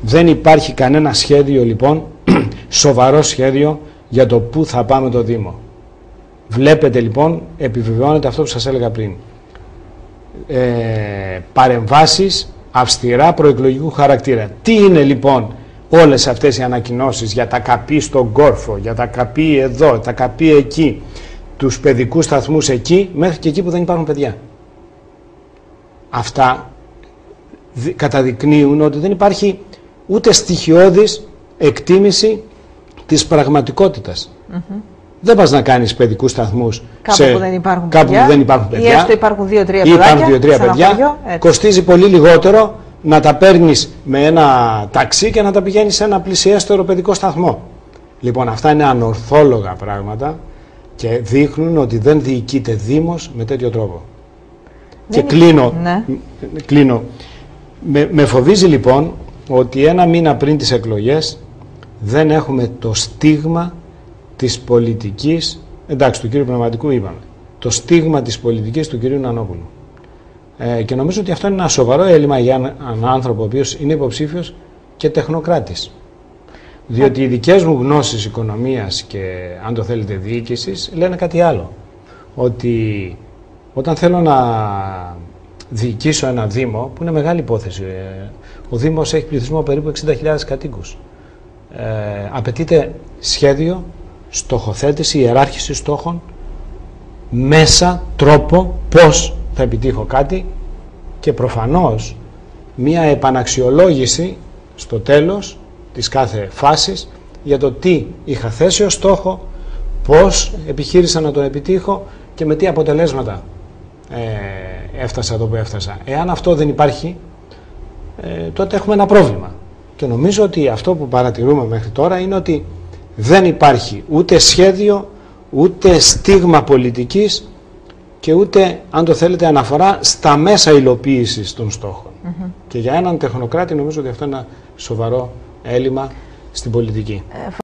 Δεν υπάρχει κανένα σχέδιο λοιπόν, σοβαρό σχέδιο για το πού θα πάμε το Δήμο. Βλέπετε λοιπόν, επιβεβαιώνεται αυτό που σας έλεγα πριν. Παρεμβάσεις αυστηρά προεκλογικού χαρακτήρα. Τι είναι λοιπόν όλες αυτές οι ανακοινώσεις για τα καπί στον Κόρφο, για τα καπί εδώ, τα καπί εκεί, τους παιδικούς σταθμούς εκεί, μέχρι και εκεί που δεν υπάρχουν παιδιά. Αυτά καταδεικνύουν ότι δεν υπάρχει ούτε στοιχειώδης εκτίμηση της πραγματικότητας. Δεν πας να κάνεις παιδικούς σταθμούς κάπου που δεν υπάρχουν παιδιά, ή έστω υπάρχουν 2-3 παιδιά, κοστίζει πολύ λιγότερο να τα παίρνεις με ένα ταξί και να τα πηγαίνεις σε ένα πλησιέστερο παιδικό σταθμό. Λοιπόν, αυτά είναι ανορθόλογα πράγματα και δείχνουν ότι δεν διοικείται Δήμος με τέτοιο τρόπο. Και κλείνω. Με φοβίζει λοιπόν ότι ένα μήνα πριν τις εκλογές δεν έχουμε το στίγμα της πολιτικής, εντάξει, του κύριου Πνευματικού είπαμε, το στίγμα της πολιτικής του κυρίου Νανόπουλου. Και νομίζω ότι αυτό είναι ένα σοβαρό έλλειμμα για έναν άνθρωπο ο οποίος είναι υποψήφιος και τεχνοκράτης. Διότι οι δικές μου γνώσεις οικονομίας και, αν το θέλετε, διοίκησης λένε κάτι άλλο. Ότι όταν θέλω να διοικήσω ένα Δήμο, που είναι μεγάλη υπόθεση, ο Δήμος έχει πληθυσμό περίπου 60.000 κατοίκους. Απαιτείται σχέδιο, στοχοθέτηση, ιεράρχηση στόχων, μέσα, τρόπο, πώς θα επιτύχω κάτι και προφανώς μία επαναξιολόγηση στο τέλος της κάθε φάσης για το τι είχα θέσει ως στόχο, πώς επιχείρησα να τον επιτύχω και με τι αποτελέσματα έφτασα εδώ που έφτασα. Εάν αυτό δεν υπάρχει, τότε έχουμε ένα πρόβλημα. Και νομίζω ότι αυτό που παρατηρούμε μέχρι τώρα είναι ότι δεν υπάρχει ούτε σχέδιο, ούτε στίγμα πολιτικής και ούτε, αν το θέλετε, αναφορά στα μέσα υλοποίησης των στόχων. Και για έναν τεχνοκράτη νομίζω ότι αυτό είναι ένα σοβαρό έλλειμμα στην πολιτική.